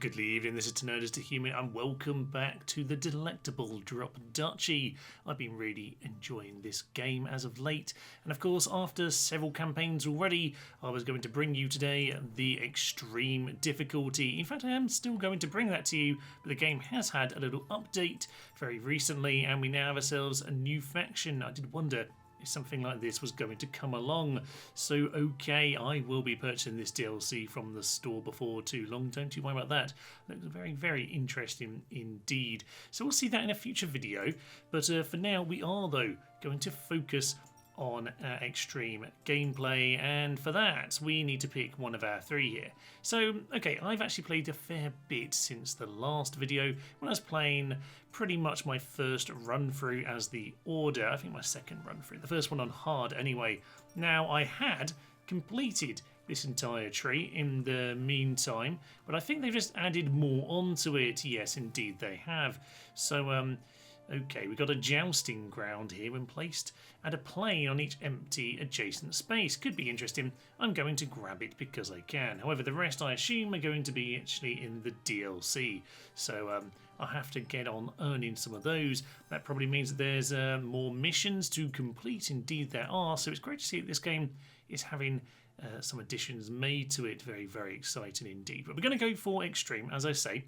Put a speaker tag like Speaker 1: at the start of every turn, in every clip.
Speaker 1: Good evening, this is Nerdist to Human, and welcome back to the delectable drop Dutchy. I've been really enjoying this game as of late, and of course, after several campaigns already, I was going to bring you today the extreme difficulty. In fact, I am still going to bring that to you, but the game has had a little update very recently, and we now have ourselves a new faction. I did wonder if something like this was going to come along. So okay, I will be purchasing this DLC from the store before too long, don't you worry about that. Looks very, very interesting indeed. So we'll see that in a future video, but for now we are though going to focus on extreme gameplay, and for that we need to pick one of our three here. So okay, I've actually played a fair bit since the last video when I was playing pretty much my first run through as the Order. I think my second run through, the first one on hard anyway. Now I had completed this entire tree in the meantime, but I think they've just added more onto it. Yes, indeed they have. So okay, we've got a jousting ground here when placed and a plane on each empty adjacent space. Could be interesting. I'm going to grab it because I can. However, the rest I assume are going to be actually in the DLC. So I'll have to get on earning some of those. That probably means that there's more missions to complete. Indeed there are. So it's great to see that this game is having some additions made to it. Very, very exciting indeed. But we're going to go for extreme, as I say.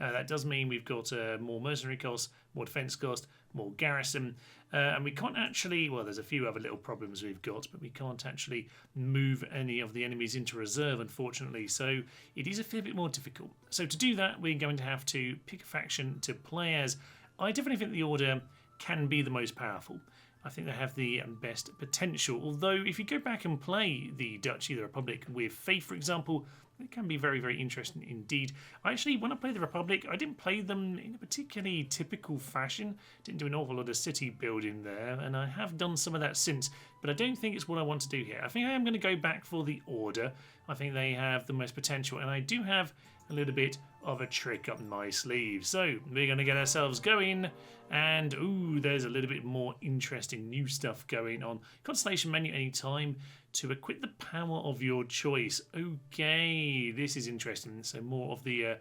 Speaker 1: That does mean we've got more mercenary costs, more defence cost, more garrison, and we can't actually, well, there's a few other little problems we've got, but we can't actually move any of the enemies into reserve, unfortunately, so it is a fair bit more difficult. So to do that, we're going to have to pick a faction to play as. I definitely think the Order can be the most powerful. I think they have the best potential, although if you go back and play the Dutchy, the Republic with Faith, for example, it can be very, very interesting indeed. Actually, when I played the Republic, I didn't play them in a particularly typical fashion. Didn't do an awful lot of city building there, and I have done some of that since, but I don't think it's what I want to do here. I think I am going to go back for the Order. I think they have the most potential, and I do have a little bit of a trick up my sleeve. So we're going to get ourselves going, and ooh, there's a little bit more interesting new stuff going on. Constellation menu anytime to equip the power of your choice. Okay, this is interesting. So more of the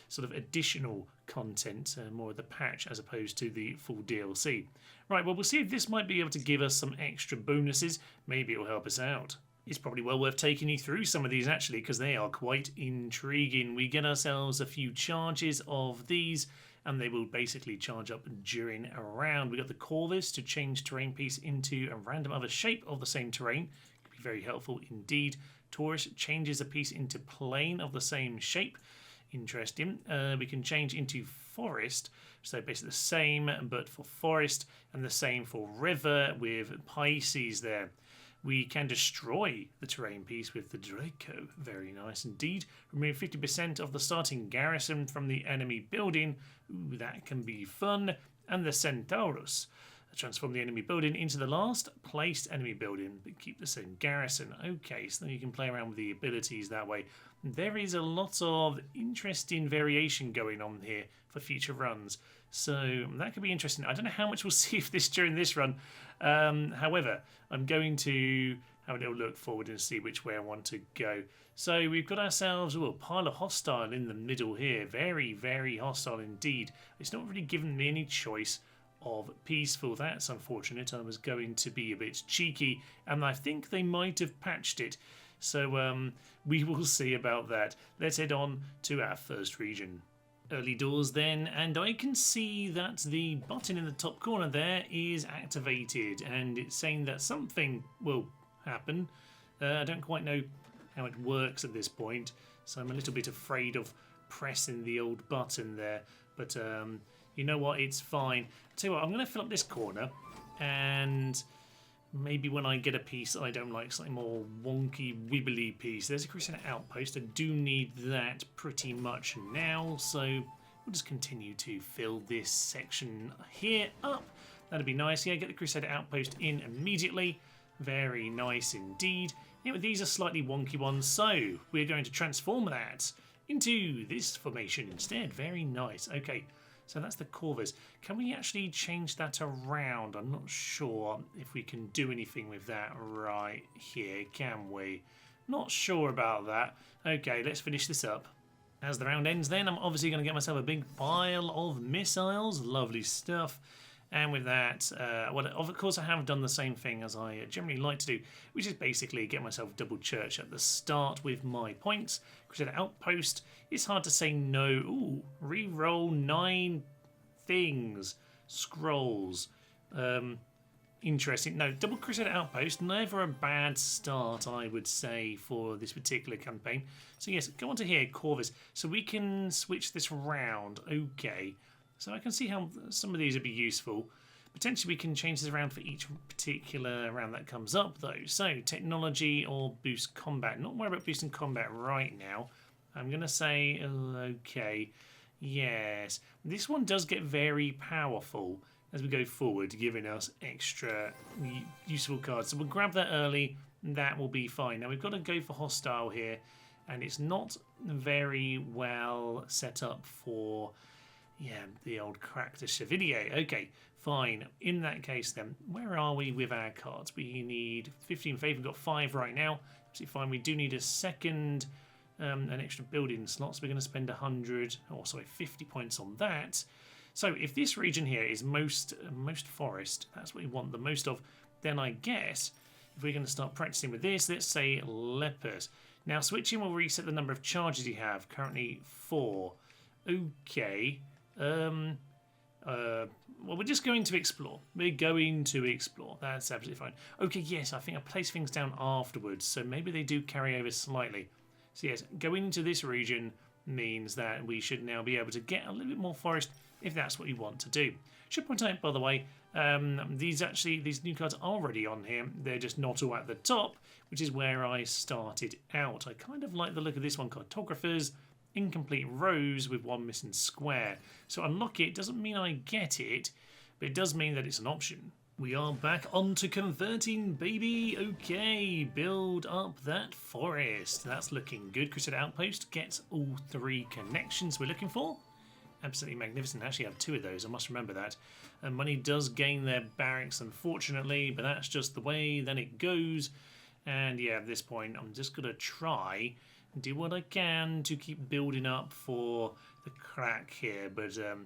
Speaker 1: sort of additional content, more of the patch as opposed to the full DLC. Right, well, we'll see if this might be able to give us some extra bonuses. Maybe it'll help us out. It's probably well worth taking you through some of these actually, because they are quite intriguing. We get ourselves a few charges of these, and they will basically charge up during a round. We got the Corvus to change terrain piece into a random other shape of the same terrain. Could be very helpful indeed. Taurus changes a piece into plane of the same shape. Interesting. We can change into forest, so basically the same but for forest, and the same for river with Pisces there. We can destroy the terrain piece with the Draco. Very nice indeed. Remove 50% of the starting garrison from the enemy building. Ooh, that can be fun. And the Centaurus. Transform the enemy building into the last placed enemy building, but keep the same garrison. Okay, so then you can play around with the abilities that way. There is a lot of interesting variation going on here for future runs. So that could be interesting. I don't know how much we'll see of this during this run. However, I'm going to have a little look forward and see which way I want to go. So we've got ourselves a pile of hostile in the middle here. Very, very hostile indeed. It's not really given me any choice of peaceful. That's unfortunate. I was going to be a bit cheeky, and I think they might have patched it. So we will see about that. Let's head on to our first region. Early doors then, and I can see that the button in the top corner there is activated, and it's saying that something will happen. I don't quite know how it works at this point, so I'm a little bit afraid of pressing the old button there, but you know what, it's fine. I'll tell you what, I'm going to fill up this corner, and maybe when I get a piece I don't like, slightly more wonky, wibbly piece. There's a Crusader outpost. I do need that pretty much now, so we'll just continue to fill this section here up. That'd be nice. Yeah, get the Crusader outpost in immediately. Very nice indeed. Yeah, but these are slightly wonky ones, so we're going to transform that into this formation instead. Very nice. Okay. So that's the Corvus. Can we actually change that around? I'm not sure if we can do anything with that right here, can we? Not sure about that. Okay, let's finish this up. As the round ends then, I'm obviously going to get myself a big pile of missiles. Lovely stuff. And with that, well, of course, I have done the same thing as I generally like to do, which is basically get myself double church at the start with my points. Crusader Outpost, it's hard to say no. Ooh, re-roll 9 things. Scrolls. Interesting. No, double Crusader Outpost, never a bad start, I would say, for this particular campaign. So yes, go on to here, Corvus. So we can switch this around. Okay. So I can see how some of these would be useful. Potentially we can change this around for each particular round that comes up though. So technology or boost combat. Not worry about boosting combat right now. I'm going to say, okay, yes. This one does get very powerful as we go forward, giving us extra useful cards. So we'll grab that early, and that will be fine. Now we've got to go for hostile here, and it's not very well set up for, yeah, the old crack de Chevalier. Okay, fine. In that case then, where are we with our cards? We need 15 faith. We've got 5 right now. Absolutely fine. We do need a second, an extra building slot, so we're going to spend 100, or sorry, 50 points on that. So if this region here is most forest, that's what we want the most of, then I guess if we're going to start practicing with this, let's say leopard. Now switching will reset the number of charges you have, currently 4. Okay. Well, we're just going to explore. We're going to explore. That's absolutely fine. Okay, yes, I think I place things down afterwards, so maybe they do carry over slightly. So yes, going into this region means that we should now be able to get a little bit more forest if that's what you want to do. Should point out, by the way, these new cards are already on here. They're just not all at the top, which is where I started out. I kind of like the look of this one, Cartographers, incomplete rows with 1 missing square. So unlock it doesn't mean I get it, but it does mean that it's an option. We are back on to converting, baby. Okay, build up that forest. That's looking good. Crusader Outpost gets all 3 connections we're looking for. Absolutely magnificent. I actually have 2 of those, I must remember that. And money does gain their barracks, unfortunately, but that's just the way then it goes. And yeah, at this point, I'm just going to try and do what I can to keep building up for the crack here, but it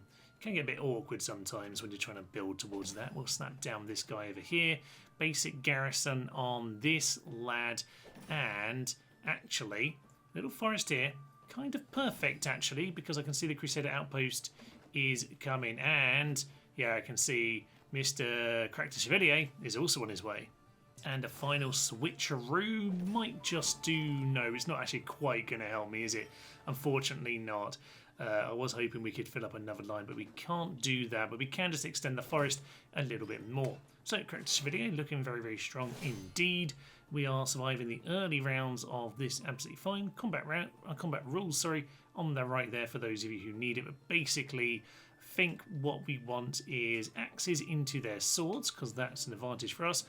Speaker 1: can get a bit awkward sometimes when you're trying to build towards that. We'll snap down this guy over here. Basic garrison on this lad, and actually, little forest here. Kind of perfect actually, because I can see the Crusader Outpost is coming, and yeah, I can see Mr. Crack de Chevalier is also on his way. And a final switcheroo might just do. No, it's not actually quite going to help me, is it? Unfortunately not. I was hoping we could fill up another line, but we can't do that. But we can just extend the forest a little bit more. So Crack de Chevalier looking very, very strong indeed. We are surviving the early rounds of this absolutely fine combat rules. Sorry, on the right there for those of you who need it. But basically, I think what we want is axes into their swords, because that's an advantage for us.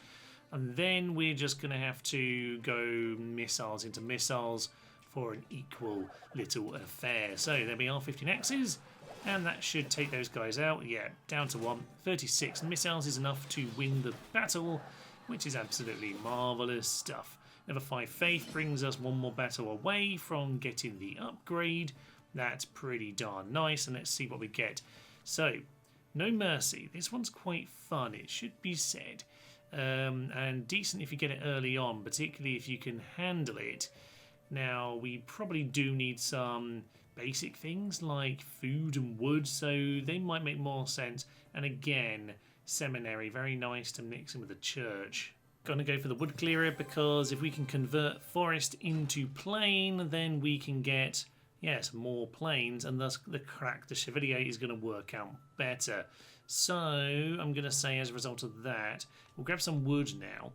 Speaker 1: And then we're just going to have to go missiles into missiles for an equal little affair. So there we are, 15 axes, and that should take those guys out. Yeah, down to 1. 36 missiles is enough to win the battle, which is absolutely marvellous stuff. Another 5 faith brings us 1 more battle away from getting the upgrade. That's pretty darn nice, and let's see what we get. So, no mercy. This one's quite fun, it should be said. And decent if you get it early on, particularly if you can handle it. Now, we probably do need some basic things like food and wood, so they might make more sense. And again, seminary, very nice to mix in with the church. Gonna go for the wood clearer, because if we can convert forest into plain, then we can get, yes, more plains, and thus the Crack de Chevalier is going to work out better. So I'm going to say as a result of that, we'll grab some wood now.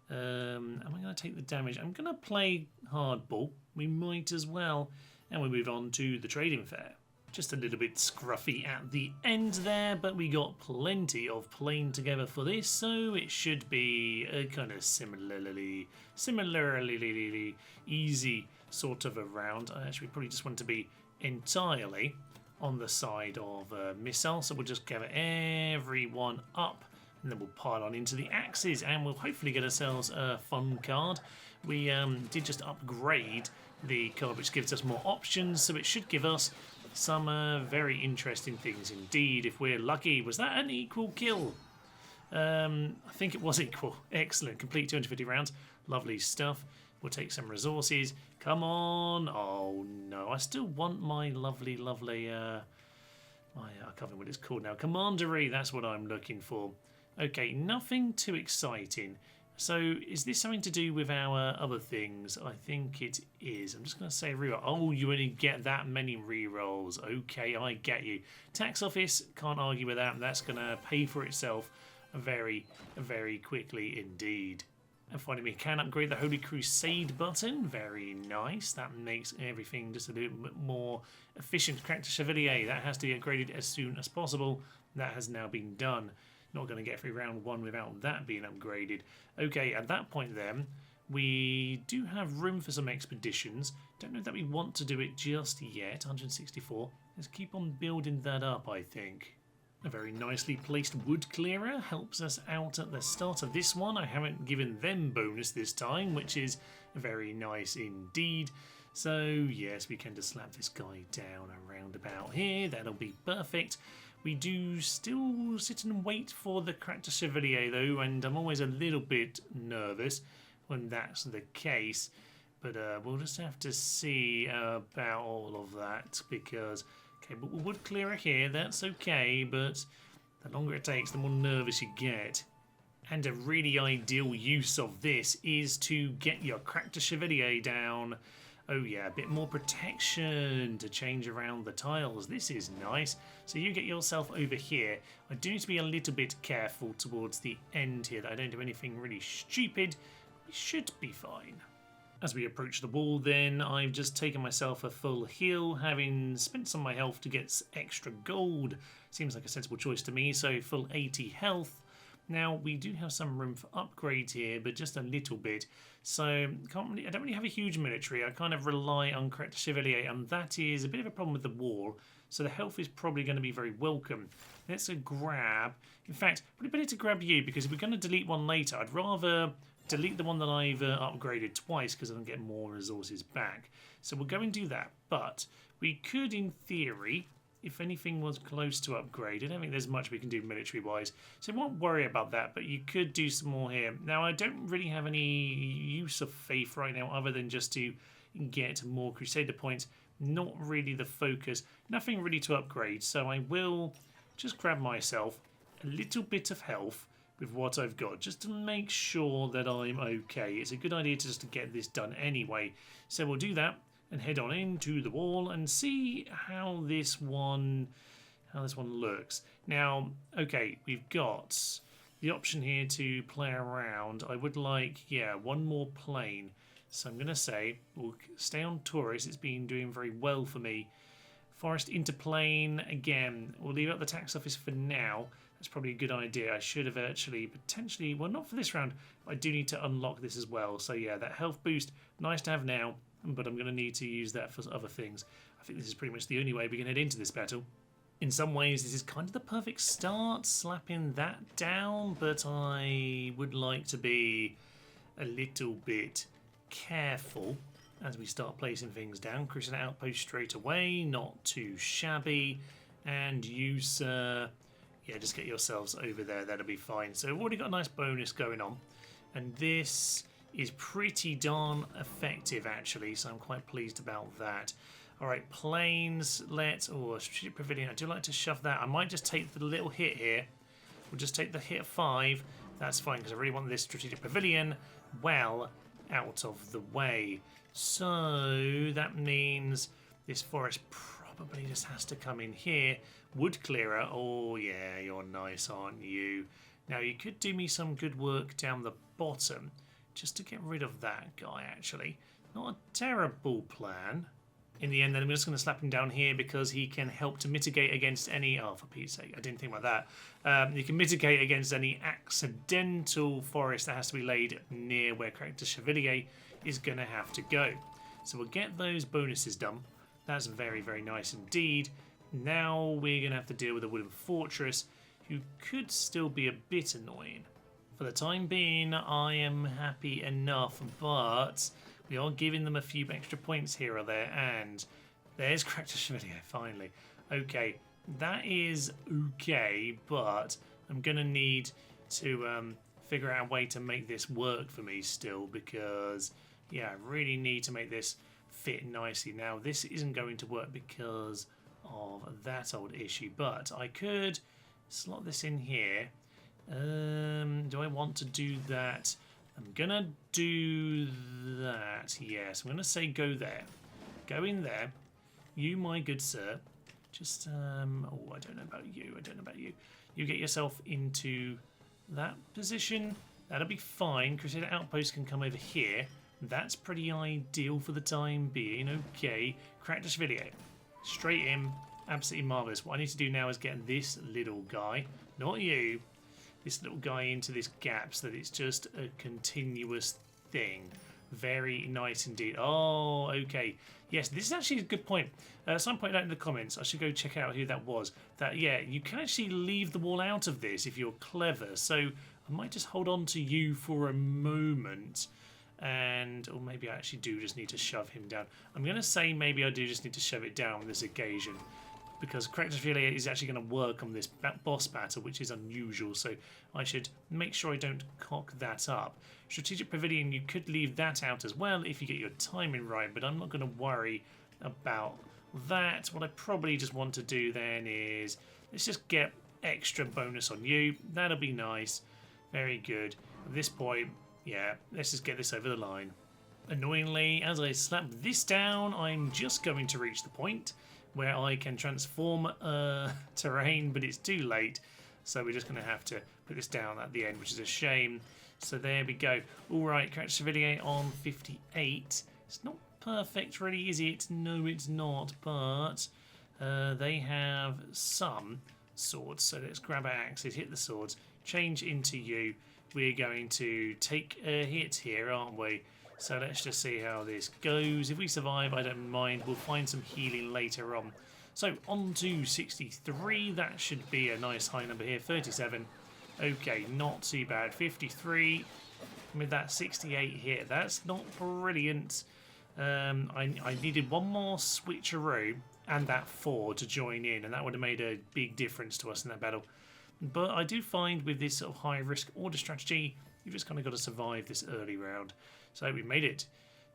Speaker 1: Am I going to take the damage? I'm going to play hardball. We might as well. And we move on to the trading fair. Just a little bit scruffy at the end there, but we got plenty of plain together for this, so it should be a kind of similarly easy sort of a round. I actually probably just want to be entirely on the side of missile, so we'll just gather everyone up, and then we'll pile on into the axes, and we'll hopefully get ourselves a fun card. We did just upgrade the card, which gives us more options, so it should give us some very interesting things indeed if we're lucky. Was that an equal kill? I think it was equal. Excellent. Complete 250 rounds. Lovely stuff. We'll take some resources. Come on. Oh no, I still want my lovely I can't remember what it's called now. Commandery, that's what I'm looking for. Okay, nothing too exciting. So is this something to do with our other things? I think it is. I'm just going to say reroll. Oh, you only get that many rerolls. Okay, I get you. Tax office, can't argue with that. That's going to pay for itself very, very quickly indeed. And finally, we can upgrade the Holy Crusade button. Very nice. That makes everything just a little bit more efficient. Character Chevalier, that has to be upgraded as soon as possible. That has now been done. Not going to get through round one without that being upgraded. Okay, at that point then, we do have room for some expeditions. Don't know that we want to do it just yet. 164. Let's keep on building that up, I think. A very nicely placed wood clearer helps us out at the start of this one. I haven't given them bonus this time, which is very nice indeed. So yes, we can just slap this guy down around about here. That'll be perfect. We do still sit and wait for the Character Chevalier though, and I'm always a little bit nervous when that's the case. But we'll just have to see about all of that because... Okay, but we would clear it here, that's okay, but the longer it takes, the more nervous you get. And a really ideal use of this is to get your Character Chevalier down. Oh yeah, a bit more protection to change around the tiles. This is nice. So you get yourself over here. I do need to be a little bit careful towards the end here that I don't do anything really stupid. We should be fine. As we approach the wall then, I've just taken myself a full heal, having spent some of my health to get extra gold. Seems like a sensible choice to me, so full 80 health. Now, we do have some room for upgrades here, but just a little bit. So, I don't really have a huge military. I kind of rely on Character Chevalier, and that is a bit of a problem with the wall. So the health is probably going to be very welcome. Let's grab... In fact, probably better to grab you, because if we're going to delete one later, I'd rather... delete the one that I've upgraded twice because I can get more resources back. So we'll go and do that. But we could, in theory, if anything was close to upgrade, I don't think there's much we can do military-wise. So I won't worry about that, but you could do some more here. Now, I don't really have any use of faith right now other than just to get more Crusader points. Not really the focus. Nothing really to upgrade. So I will just grab myself a little bit of health with what I've got, just to make sure that I'm okay. It's a good idea to just get this done anyway. So we'll do that and head on into the wall and see how this one looks. Now, okay, we've got the option here to play around. I would like, yeah, one more plane. So I'm going to say we'll stay on tourist. It's been doing very well for me. Forest into plane again. We'll leave out the tax office for now. That's probably a good idea. I should have actually potentially, well, not for this round, but I do need to unlock this as well. So yeah, that health boost, nice to have now, but I'm going to need to use that for other things. I think this is pretty much the only way we can head into this battle. In some ways, this is kind of the perfect start, slapping that down, but I would like to be a little bit careful as we start placing things down. Crusader outpost straight away, not too shabby, and use... yeah, just get yourselves over there, that'll be fine. So we've already got a nice bonus going on. And this is pretty darn effective, actually, so I'm quite pleased about that. All right, planes, strategic pavilion. I do like to shove that. I might just take the little hit here. We'll just take the hit of 5. That's fine, because I really want this strategic pavilion well out of the way. So that means this forest probably just has to come in here. Wood clearer, oh yeah, you're nice, aren't you? Now you could do me some good work down the bottom just to get rid of that guy, actually. Not a terrible plan. In the end then I'm just going to slap him down here because he can help to mitigate against any... Oh, for Pete's sake, I didn't think about that. You can mitigate against any accidental forest that has to be laid near where Character Chevalier is going to have to go. So we'll get those bonuses done. That's very, very nice indeed. Now we're going to have to deal with a wooden fortress who could still be a bit annoying. For the time being, I am happy enough, but We are giving them a few extra points here or there, and there's Cracked Chevalier, finally. Okay, that is okay, but I'm going to need to figure out a way to make this work for me still, because, yeah, I really need to make this fit nicely. Now, this isn't going to work because of that old issue, but I could slot this in here. Do I want to do that? I'm gonna do that. Yes, I'm gonna say go there. Go in there. You, my good sir. Just oh, I don't know about you. I don't know about you. You get yourself into that position. That'll be fine. Crusader Outpost can come over here. That's pretty ideal for the time being. Okay, Cracked Chevalier. Straight in. Absolutely marvellous. What I need to do now is get this little guy, not you, this little guy into this gap so that it's just a continuous thing. Very nice indeed. Oh, okay. Yes, this is actually a good point. Someone pointed out in the comments, I should go check out who that was, that, yeah, you can actually leave the wall out of this if you're clever. So I might just hold on to you for a moment. And, or maybe I actually do just need to shove him down. I'm going to say maybe I do just need to shove it down on this occasion, because Cracked Chevalier is actually going to work on this boss battle, which is unusual, so I should make sure I don't cock that up. Strategic Pavilion, you could leave that out as well if you get your timing right, but I'm not going to worry about that. What I probably just want to do then is, let's just get extra bonus on you. That'll be nice. Very good. At this point, yeah, let's just get this over the line. Annoyingly, as I slap this down, I'm just going to reach the point where I can transform terrain, but it's too late. So we're just going to have to put this down at the end, which is a shame. So there we go. All right, Cracked Chevalier on 58. It's not perfect, really, is it? No, it's not, but they have some swords. So let's grab our axes, hit the swords, change into you. We're going to take a hit here, aren't we? So let's just see how this goes. If we survive, I don't mind. We'll find some healing later on. So on to 63. That should be a nice high number here. 37. Okay, not too bad. 53 with that 68 hit. That's not brilliant. I needed one more switcheroo and that 4 to join in, and that would have made a big difference to us in that battle. But I do find with this sort of high risk order strategy, you've just kind of got to survive this early round. So we made it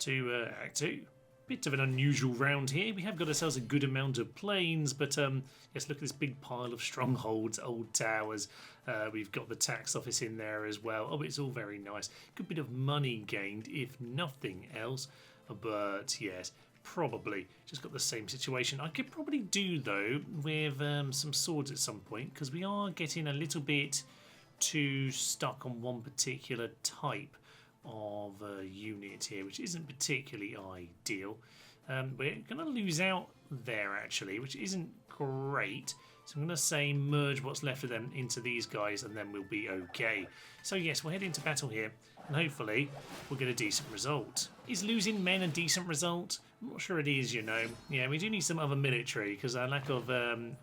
Speaker 1: to Act 2. Bit of an unusual round here. We have got ourselves a good amount of planes, but yes, look at this big pile of strongholds, old towers. We've got the tax office in there as well. Oh, it's all very nice. Good bit of money gained, if nothing else. But yes, probably just got the same situation. I could probably do, though, with some swords at some point, because we are getting a little bit too stuck on one particular type of unit here, which isn't particularly ideal. We're going to lose out there, actually, which isn't great. So I'm going to say merge what's left of them into these guys, and then we'll be okay. So yes, we'll head into battle here, and hopefully we'll get a decent result. Is losing men a decent result? I'm not sure it is, you know. Yeah, we do need some other military, because our lack of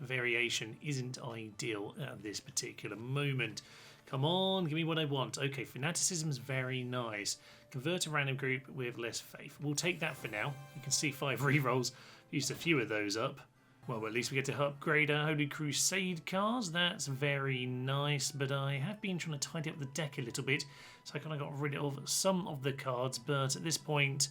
Speaker 1: variation isn't ideal at this particular moment. Come on, give me what I want. Okay, fanaticism's very nice. Convert a random group with less faith. We'll take that for now. You can see 5 rerolls. Used a few of those up. Well, at least we get to upgrade our Holy Crusade cars. That's very nice, but I have been trying to tidy up the deck a little bit, so I kind of got rid of some of the cards, but at this point,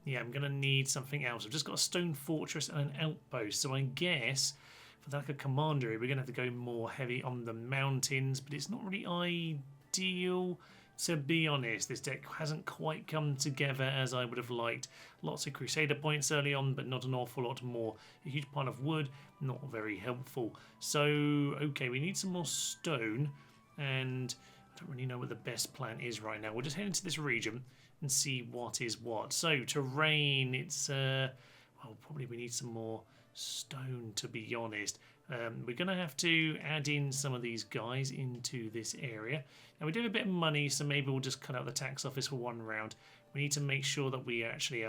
Speaker 1: yeah, I'm going to need something else. I've just got a stone fortress and an outpost, so I guess for like a commandery, we're going to have to go more heavy on the mountains, but it's not really ideal. To be honest, this deck hasn't quite come together as I would have liked. Lots of Crusader points early on, but not an awful lot more. A huge pile of wood, not very helpful. So, okay, we need some more stone, and I don't really know what the best plan is right now. We'll just head into this region and see what is what. So, terrain, it's, well, probably we need some more stone, to be honest. We're going to have to add in some of these guys into this area. Now, we do have a bit of money, so maybe we'll just cut out the tax office for one round. We need to make sure that we actually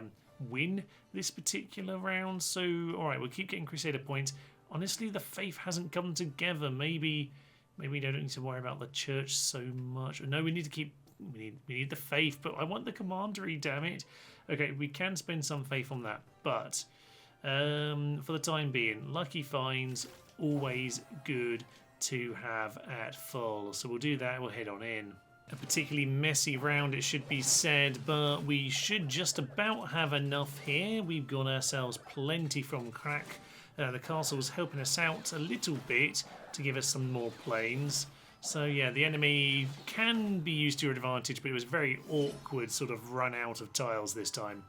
Speaker 1: win this particular round. So, all right, we'll keep getting Crusader points. Honestly, the faith hasn't come together. Maybe we don't need to worry about the church so much. No, we need to keep we need the faith, but I want the commandery, damn it. Okay, we can spend some faith on that, but for the time being, lucky finds, always good to have at full. So we'll do that, we'll head on in. A particularly messy round, it should be said, but we should just about have enough here. We've got ourselves plenty from crack. The castle's helping us out a little bit to give us some more planes. So yeah, the enemy can be used to your advantage, but it was very awkward sort of run out of tiles this time.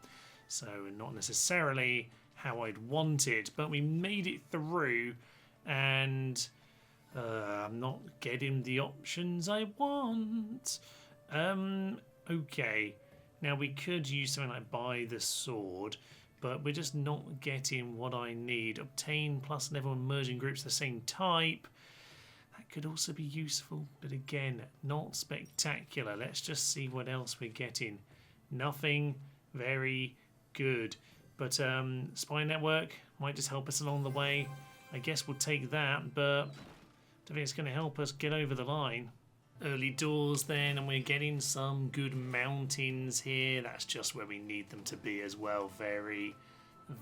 Speaker 1: So not necessarily how I'd want it, but we made it through, and I'm not getting the options I want. Okay, now we could use something like buy the sword, but we're just not getting what I need. Obtain plus level merging groups of the same type. That could also be useful, but again, not spectacular. Let's just see what else we're getting. Nothing very good. But spy network might just help us along the way. I guess we'll take that, but I don't think it's going to help us get over the line. Early doors then, and we're getting some good mountains here. That's just where we need them to be as well. Very,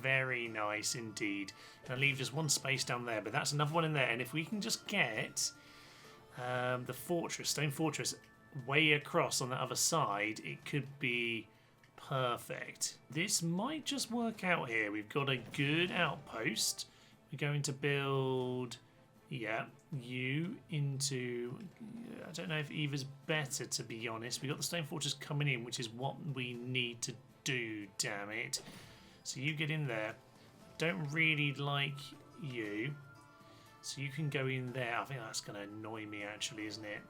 Speaker 1: very nice indeed. Gonna leave just one space down there, but that's another one in there. And if we can just get the fortress, stone fortress, way across on the other side, it could be perfect. This might just work out here. We've got a good outpost. We're going to build... yeah, you into... I don't know if either's better, to be honest. We've got the stone fortress coming in, which is what we need to do, damn it. So you get in there. Don't really like you. So you can go in there. I think that's going to annoy me, actually, isn't it?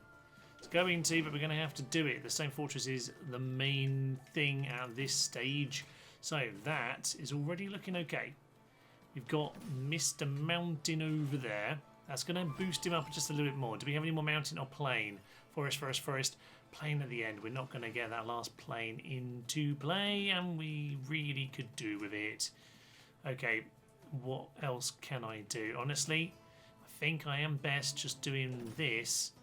Speaker 1: It's going to, but we're going to have to do it. The stone fortress is the main thing at this stage. So that is already looking okay. We've got Mr. Mountain over there. That's going to boost him up just a little bit more. Do we have any more mountain or plain? Forest, forest, forest. Plain at the end. We're not going to get that last plain into play, and we really could do with it. Okay, what else can I do? Honestly, I think I am best just doing this,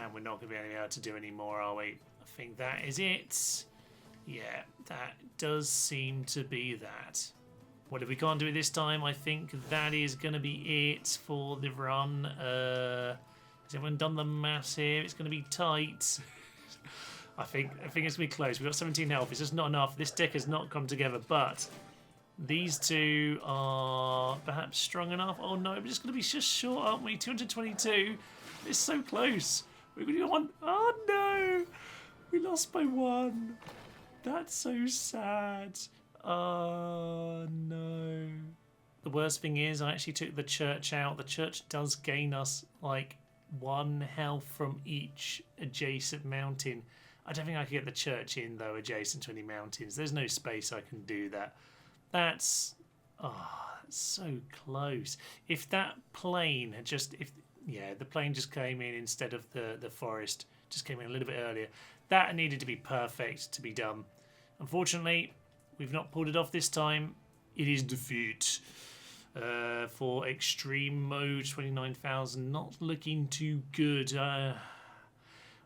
Speaker 1: and we're not going to be able to do any more, are we? I think that is it. Yeah, that does seem to be that. Well, if we can't do it this time, I think that is going to be it for the run. Has everyone done the maths here? It's going to be tight. I think it's going to be close. We've got 17 health. It's just not enough. This deck has not come together, but these two are perhaps strong enough. Oh no, we're just going to be just short, aren't we? 222. It's so close. We're going to get one. Oh no, we lost by one. That's so sad. Oh no. The worst thing is I actually took the church out. The church does gain us like 1 health from each adjacent mountain. I don't think I could get the church in though adjacent to any mountains. There's no space I can do that. That's so close. If that plane had just the plane just came in instead of the forest, just came in a little bit earlier. That needed to be perfect to be done. Unfortunately, we've not pulled it off this time. It is defeat. For extreme mode, 29,000. Not looking too good.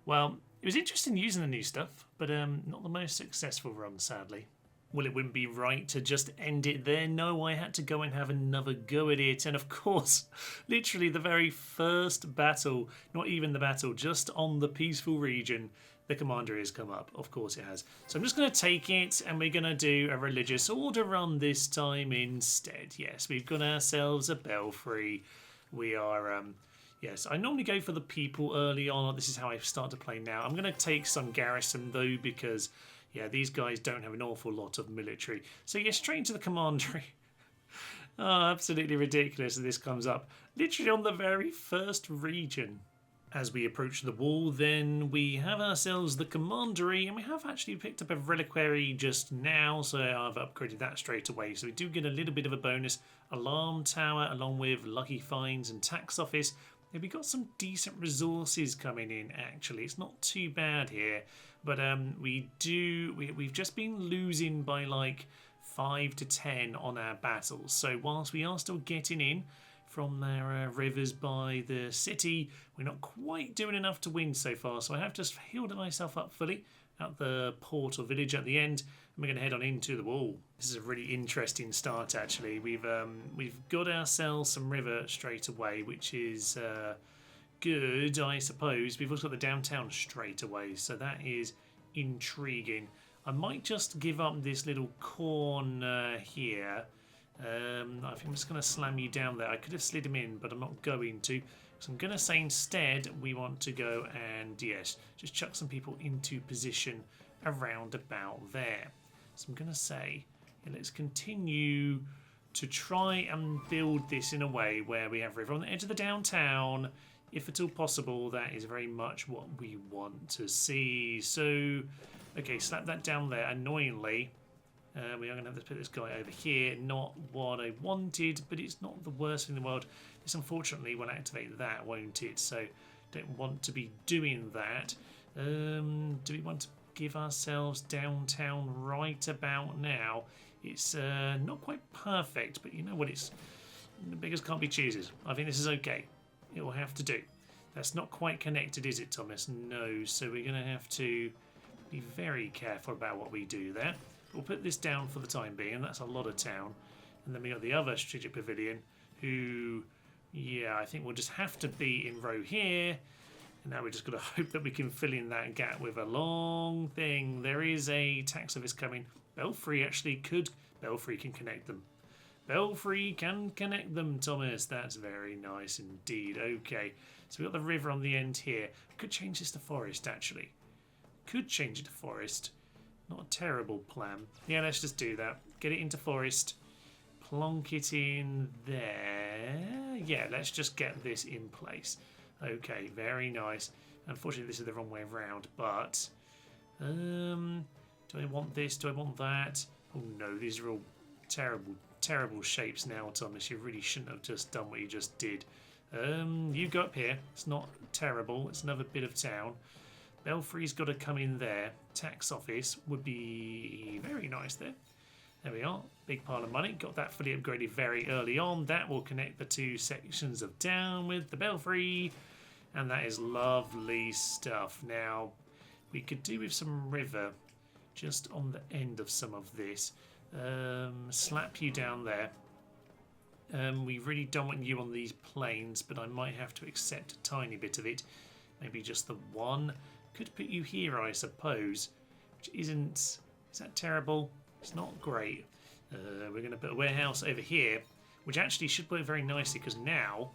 Speaker 1: Well, it was interesting using the new stuff, but not the most successful run, sadly. Well, it wouldn't be right to just end it there. No, I had to go and have another go at it. And of course, literally the very first battle, not even the battle, just on the peaceful region, the commander has come up. Of course it has. So I'm just going to take it and we're going to do a religious order run this time instead. Yes, we've got ourselves a belfry. We are, yes, I normally go for the people early on. This is how I start to play now. I'm going to take some garrison though because, yeah, these guys don't have an awful lot of military. So yeah, straight into the commandery. Oh, absolutely ridiculous that this comes up. Literally on the very first region. As we approach the wall, then we have ourselves the commandery, and we have actually picked up a reliquary just now, so I've upgraded that straight away. So we do get a little bit of a bonus. Alarm tower, along with lucky finds and tax office. And we got some decent resources coming in, actually. It's not too bad here, but we've just been losing by like 5 to 10 on our battles. So whilst we are still getting in, from their rivers by the city. We're not quite doing enough to win so far, so I have just healed myself up fully at the port or village at the end, and we're going to head on into the wall. This is a really interesting start, actually. We've got ourselves some river straight away, which is good, I suppose. We've also got the downtown straight away, so that is intriguing. I might just give up this little corn here. I think I'm just going to slam you down there. I could have slid him in, but I'm not going to. So I'm going to say instead we want to go and, yes, just chuck some people into position around about there. So I'm going to say, yeah, let's continue to try and build this in a way where we have river on the edge of the downtown. If at all possible, that is very much what we want to see. So, okay, slap that down there. Annoyingly, we are going to have to put this guy over here. Not what I wanted, but it's not the worst thing in the world. This unfortunately will activate that, won't it? So don't want to be doing that. Do we want to give ourselves downtown right about now? It's not quite perfect, but you know what? It's beggars can't be choosers. I think this is okay. It will have to do. That's not quite connected, is it, Thomas? No. So we're going to have to be very careful about what we do there. We'll put this down for the time being, and that's a lot of town. And then we got the other strategic pavilion, who, yeah, I think we'll just have to be in row here. And now we're just got to hope that we can fill in that gap with a long thing. There is a tax service coming. Belfry actually could. Belfry can connect them. Belfry can connect them, Thomas. That's very nice indeed. Okay, so we've got the river on the end here. Could change this to forest, actually. Could change it to forest. Not a terrible plan. Yeah, let's just do that. Get it into forest. Plonk it in there. Yeah, let's just get this in place. Okay, very nice. Unfortunately, this is the wrong way around, but... do I want this? Do I want that? Oh no, these are all terrible, terrible shapes now, Thomas. You really shouldn't have just done what you just did. You go up here. It's not terrible. It's another bit of town. Belfry's got to come in there. Tax office would be very nice there. There we are. Big pile of money. Got that fully upgraded very early on. That will connect the two sections of town with the Belfry. And that is lovely stuff. Now, we could do with some river just on the end of some of this. Slap you down there. We really don't want you on these plains, but I might have to accept a tiny bit of it. Maybe just the one. Could put you here, I suppose, which isn't... Is that terrible? It's not great. We're going to put a warehouse over here, which actually should work very nicely because now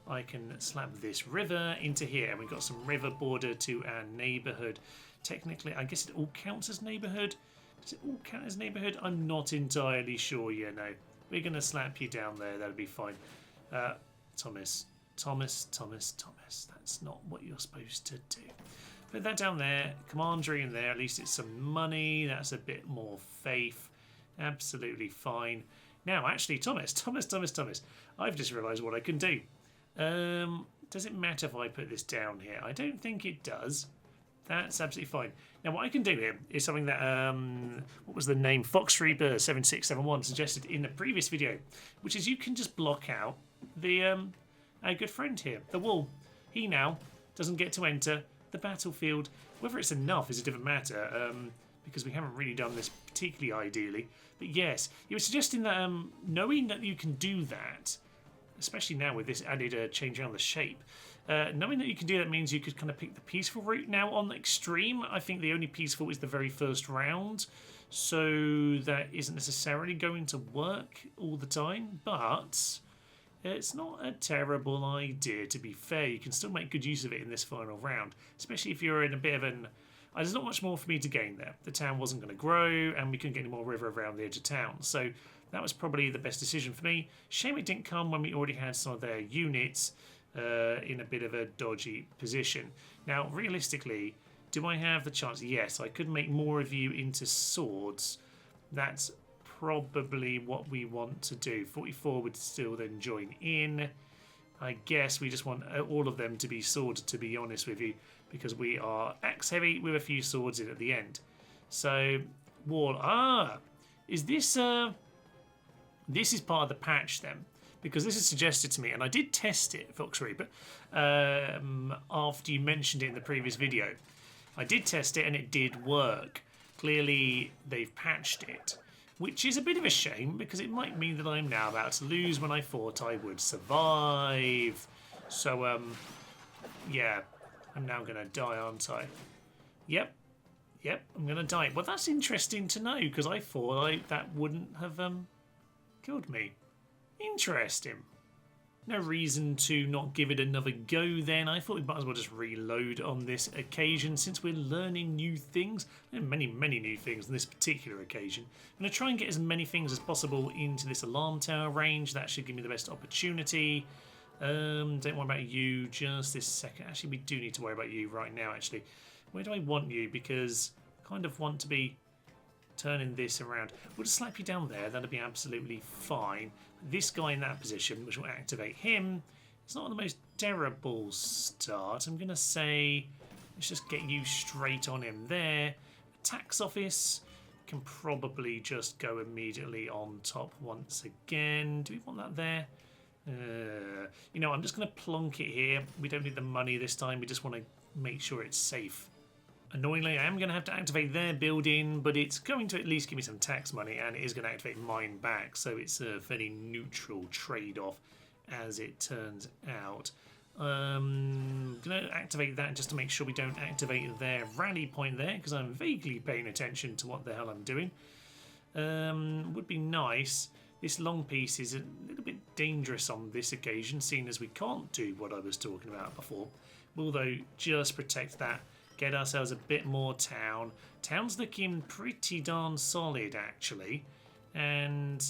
Speaker 1: I can slap this river into here. And we've got some river border to our neighbourhood. Technically, I guess it all counts as neighbourhood. Does it all count as neighbourhood? I'm not entirely sure, you know. We're going to slap you down there. That'll be fine. Thomas. That's not what you're supposed to do. Put that down there. Commandery in there. At least it's some money. That's a bit more faith. Absolutely fine. Now, actually, Thomas. I've just realised what I can do. Does it matter if I put this down here? I don't think it does. That's absolutely fine. Now, what I can do here is something that, what was the name? Foxreaper7671 suggested in the previous video, which is you can just block out the, our good friend here, the wall. He now doesn't get to enter the battlefield. Whether it's enough is a different matter, because we haven't really done this particularly ideally. But yes, you were suggesting that knowing that you can do that, especially now with this added change around the shape, knowing that you can do that means you could kind of pick the peaceful route. Now on the extreme, I think the only peaceful is the very first round, so that isn't necessarily going to work all the time, but it's not a terrible idea, to be fair. You can still make good use of it in this final round, especially if you're in a bit of an... There's not much more for me to gain there. The town wasn't going to grow, and we couldn't get any more river around the edge of town, so that was probably the best decision for me. Shame it didn't come when we already had some of their units in a bit of a dodgy position. Now, realistically, do I have the chance? Yes, I could make more of you into swords. That's probably what we want to do. 44 would still then join in. I guess we just want all of them to be swords, to be honest with you, because we are axe heavy with a few swords in at the end. So, wall. Is this... this is part of the patch then, because this is suggested to me, and I did test it, Fox Reaper, after you mentioned it in the previous video. I did test it and it did work. Clearly they've patched it, which is a bit of a shame because it might mean that I'm now about to lose when I thought I would survive. So, yeah, I'm now going to die, aren't I? Yep, I'm going to die. Well, that's interesting to know because I thought that wouldn't have killed me. Interesting. No reason to not give it another go then. I thought we might as well just reload on this occasion since we're learning new things. Many new things on this particular occasion. I'm going to try and get as many things as possible into this alarm tower range. That should give me the best opportunity. Don't worry about you just this second. Actually, we do need to worry about you right now, actually. Where do I want you? Because I kind of want to be turning this around. We'll just slap you down there. That'll be absolutely fine. This guy in that position, which will activate him, it's not the most terrible start. I'm going to say, let's just get you straight on him there. Tax office can probably just go immediately on top once again. Do we want that there? You know, I'm just going to plonk it here. We don't need the money this time. We just want to make sure it's safe. Annoyingly, I am going to have to activate their building, but it's going to at least give me some tax money, and it is going to activate mine back, so it's a fairly neutral trade-off as it turns out. I'm going to activate that just to make sure we don't activate their rally point there, because I'm vaguely paying attention to what the hell I'm doing. Would be nice. This long piece is a little bit dangerous on this occasion, seeing as we can't do what I was talking about before. We'll, though, just protect that. Get ourselves a bit more town. Town's looking pretty darn solid, actually. And,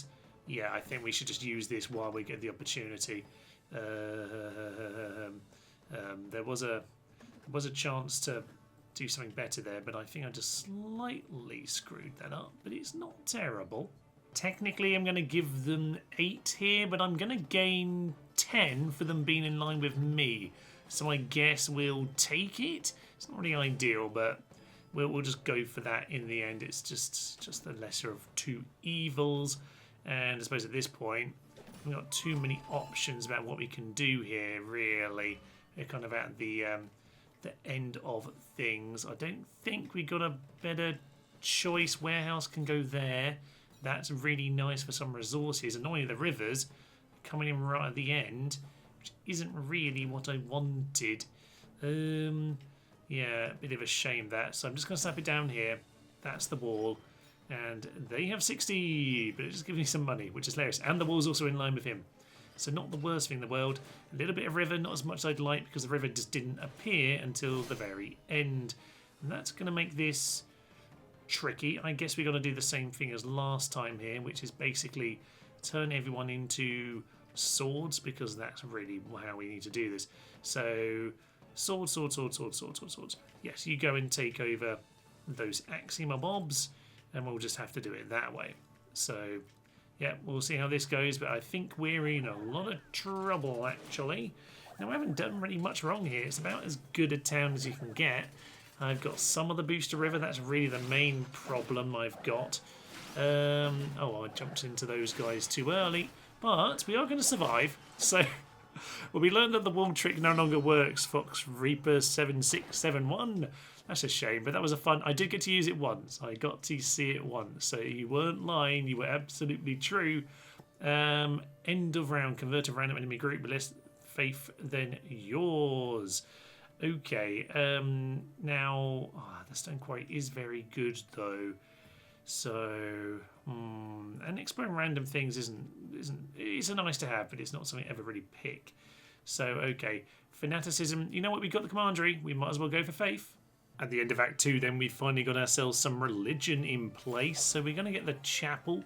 Speaker 1: yeah, I think we should just use this while we get the opportunity. There was a chance to do something better there, but I think I just slightly screwed that up. But it's not terrible. Technically, I'm going to give them 8 here, but I'm going to gain 10 for them being in line with me. So I guess we'll take it. It's not really ideal, but we'll just go for that in the end. It's just the lesser of two evils. And I suppose at this point, we've got too many options about what we can do here, really. We're kind of at the end of things. I don't think we got a better choice. Warehouse can go there. That's really nice for some resources. Annoying the rivers coming in right at the end, which isn't really what I wanted. Yeah, a bit of a shame that. So I'm just going to snap it down here. That's the wall. And they have 60, but it's just giving me some money, which is hilarious. And the wall's also in line with him. So not the worst thing in the world. A little bit of river, not as much as I'd like, because the river just didn't appear until the very end. And that's going to make this tricky. I guess we're going to do the same thing as last time here, which is basically turn everyone into swords, because that's really how we need to do this. So swords. Yes, you go and take over those Axima mobs, and we'll just have to do it that way. So yeah, we'll see how this goes, but I think we're in a lot of trouble, actually. Now, we haven't done really much wrong here. It's about as good a town as you can get. I've got some of the booster river. That's really the main problem I've got. Oh, I jumped into those guys too early, but we are going to survive. So, well, we learned that the wall trick no longer works, Fox Reaper 7671. That's a shame, but that was a fun. I did get to use it once. I got to see it once. So you weren't lying. You were absolutely true. End of round. Convert a random enemy group with less faith than yours. Okay. Now, the stone quarry is very good though. So, and exploring random things isn't. It's a nice to have, but it's not something I ever really pick. So, okay. Fanaticism. You know what? We got the commandery. We might as well go for faith. At the end of Act 2, then we finally got ourselves some religion in place. So we're going to get the chapel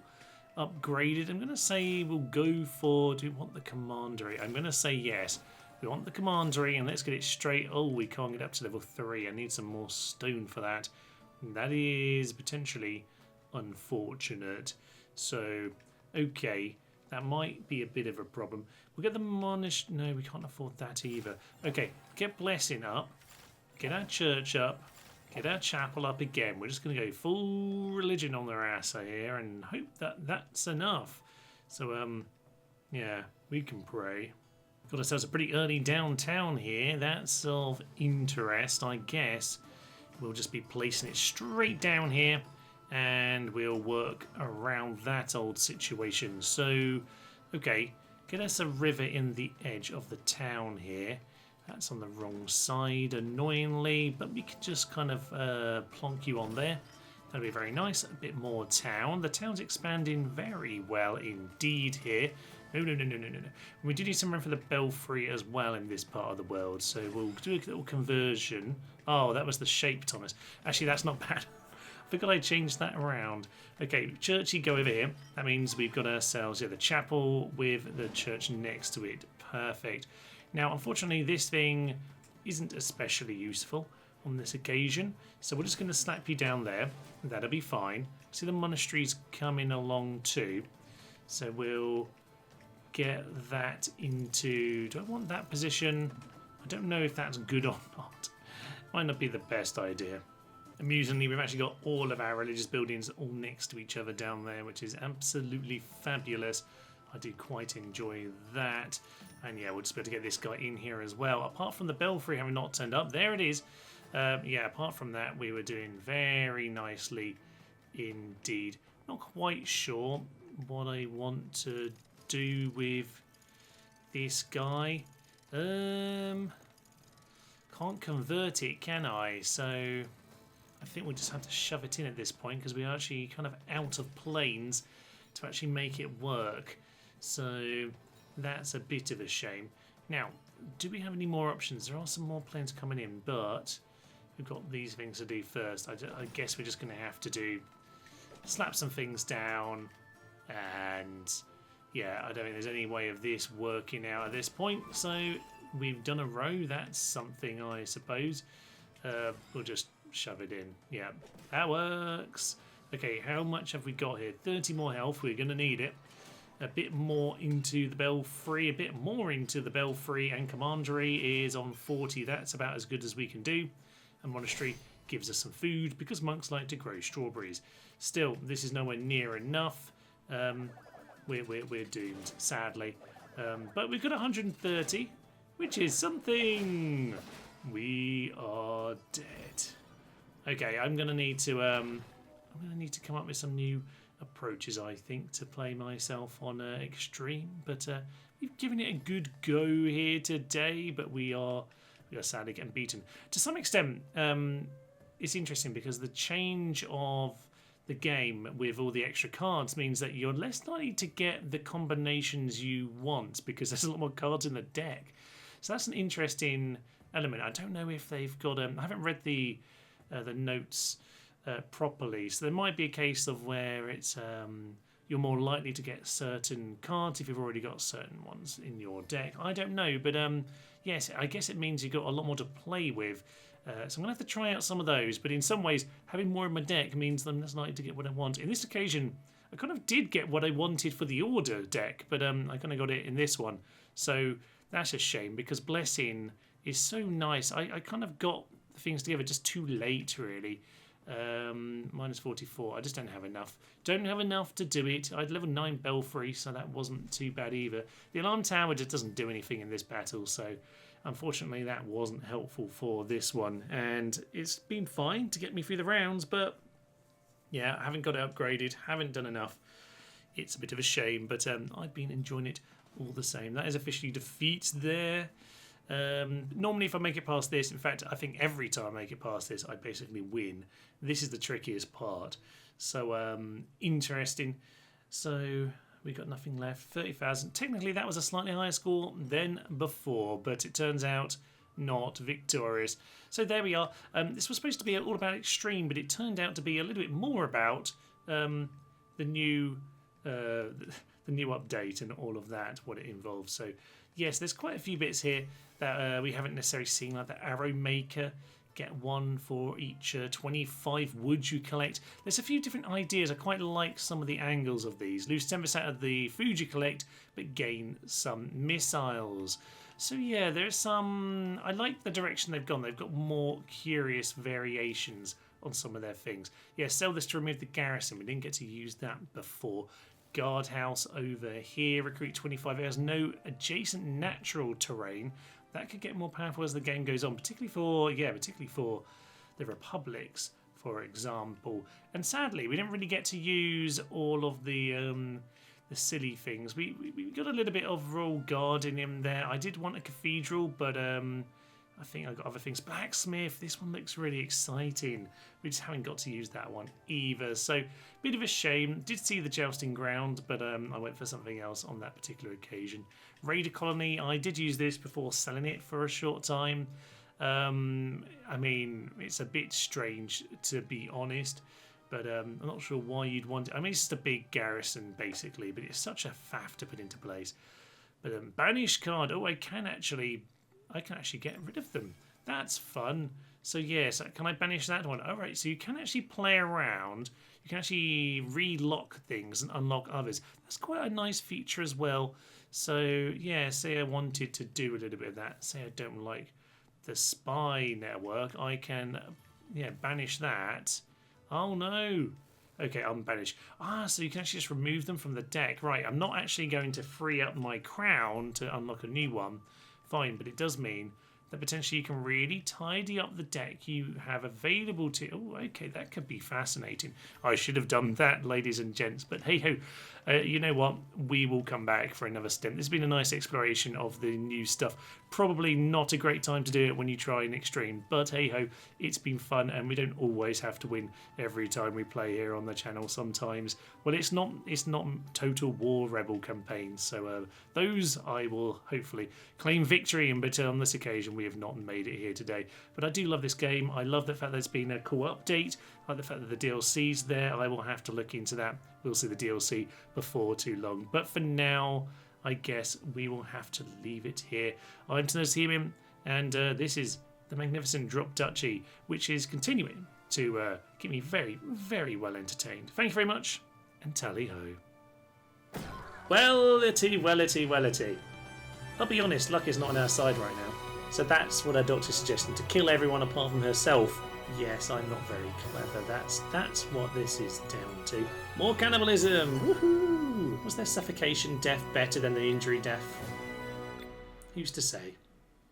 Speaker 1: upgraded. I'm going to say we'll go for... Do we want the commandery? I'm going to say yes. We want the commandery, and let's get it straight. Oh, we can't get up to level 3. I need some more stone for that. That is potentially unfortunate. So, okay. That might be a bit of a problem. We'll get the monastery... No, we can't afford that either. Okay, get blessing up. Get our church up, get our chapel up again. We're just going to go full religion on their ass here and hope that that's enough. So, yeah, we can pray. Got ourselves a pretty early downtown here. That's of interest, I guess. We'll just be placing it straight down here, and we'll work around that old situation. So, okay, get us a river in the edge of the town here. That's on the wrong side, annoyingly, but we can just kind of plonk you on there. That'll be very nice. A bit more town. The town's expanding very well indeed here. No. We do need some room for the belfry as well in this part of the world, so we'll do a little conversion. Oh, that was the shape, Thomas. Actually, that's not bad. I forgot I changed that around. Okay, churchy, go over here. That means we've got ourselves the chapel with the church next to it. Perfect. Now, unfortunately, this thing isn't especially useful on this occasion, so we're just going to slap you down there. That'll be fine. See, the monastery's coming along too, so we'll get that into... Do I want that position? I don't know if that's good or not. Might not be the best idea. Amusingly, we've actually got all of our religious buildings all next to each other down there, which is absolutely fabulous. I do quite enjoy that. And yeah, we'll just be able to get this guy in here as well. Apart from the belfry having not turned up, there it is. Yeah, apart from that, we were doing very nicely indeed. Not quite sure what I want to do with this guy. Can't convert it, can I? So I think we'll just have to shove it in at this point because we're actually kind of out of planes to actually make it work. So that's a bit of a shame. Now, do we have any more options? There are some more planes coming in, but we've got these things to do first. I guess we're just going to have to slap some things down, and yeah, I don't think there's any way of this working out at this point. So we've done a row. That's something, I suppose. We'll just shove it in. Yeah, that works. Okay, how much have we got here? 30 more health. We're going to need it. A bit more into the belfry, and commandery is on 40. That's about as good as we can do. And monastery gives us some food because monks like to grow strawberries. Still, this is nowhere near enough. We're doomed, sadly. But we've got 130, which is something. We are dead. Okay, I'm gonna need to come up with some new approaches, I think, to play myself on extreme. But we've given it a good go here today, but we are sadly getting beaten to some extent. It's interesting because the change of the game with all the extra cards means that you're less likely to get the combinations you want because there's a lot more cards in the deck. So that's an interesting element. I don't know if they've got I haven't read the notes properly, so there might be a case of where it's you're more likely to get certain cards if you've already got certain ones in your deck. I don't know, but yes, I guess it means you've got a lot more to play with. So I'm going to have to try out some of those, but in some ways, having more in my deck means I'm less likely to get what I want. In this occasion, I kind of did get what I wanted for the Order deck, but I kind of got it in this one. So that's a shame, because Blessing is so nice. I kind of got things together just too late, really. Minus 44. I just don't have enough. Don't have enough to do it. I had level 9 Belfry, so that wasn't too bad either. The Alarm Tower just doesn't do anything in this battle, so unfortunately that wasn't helpful for this one. And it's been fine to get me through the rounds, but yeah, I haven't got it upgraded, haven't done enough. It's a bit of a shame, but I've been enjoying it all the same. That is officially defeat there. Normally if I make it past this, in fact I think every time I make it past this I basically win. This is the trickiest part. So interesting. So we got nothing left. 30,000. Technically that was a slightly higher score than before, but it turns out not victorious. So there we are. This was supposed to be all about extreme, but it turned out to be a little bit more about the new update and all of that, what it involves. So yes, there's quite a few bits here that we haven't necessarily seen, like the arrow maker. Get one for each 25 wood you collect. There's a few different ideas. I quite like some of the angles of these. Lose 10% of the food you collect, but gain some missiles. So yeah, there's some... I like the direction they've gone. They've got more curious variations on some of their things. Yeah, sell this to remove the garrison. We didn't get to use that before. guardhouse over here. Recruit 25. It has no adjacent natural terrain. That could get more powerful as the game goes on, particularly for the republics, for example. And sadly, we didn't really get to use all of the silly things. We got a little bit of royal guarding in there. I did want a cathedral, but I think I got other things. Blacksmith, this one looks really exciting. We just haven't got to use that one either. So, bit of a shame. Did see the jousting ground, but I went for something else on that particular occasion. Raider colony, I did use this before selling it for a short time. I mean, it's a bit strange to be honest, but I'm not sure why you'd want it. I mean, it's just a big garrison basically, but it's such a faff to put into place. But banish card, oh, I can actually get rid of them. That's fun. So yes, can I banish that one? All right, so you can actually play around. You can actually relock things and unlock others. That's quite a nice feature as well. So yeah, say I wanted to do a little bit of that. Say I don't like the spy network. I can, banish that. Oh no. Okay, unbanish. So you can actually just remove them from the deck. Right, I'm not actually going to free up my crown to unlock a new one. Fine, but it does mean that potentially you can really tidy up the deck you have available to... Oh, okay, that could be fascinating. I should have done that, ladies and gents, but hey-ho. You know what? We will come back for another stint. This has been a nice exploration of the new stuff. Probably not a great time to do it when you try an extreme, but hey-ho, it's been fun, and we don't always have to win every time we play here on the channel sometimes. Well, it's not Total War Rebel campaigns, so those I will hopefully claim victory in, but on this occasion we have not made it here today. But I do love this game. I love the fact that it's been a cool update. I like the fact that the DLC's there. I will have to look into that. We'll see the DLC before too long. But for now, I guess we will have to leave it here. I'm Team, and this is the magnificent Drop Dutchy, which is continuing to keep me very, very well entertained. Thank you very much, and tally-ho. Well-ity. I'll be honest, luck is not on our side right now. So that's what our doctor's suggesting, to kill everyone apart from herself. Yes, I'm not very clever. That's what this is down to. More cannibalism! Woohoo! Was their suffocation death better than the injury death? Who's to say?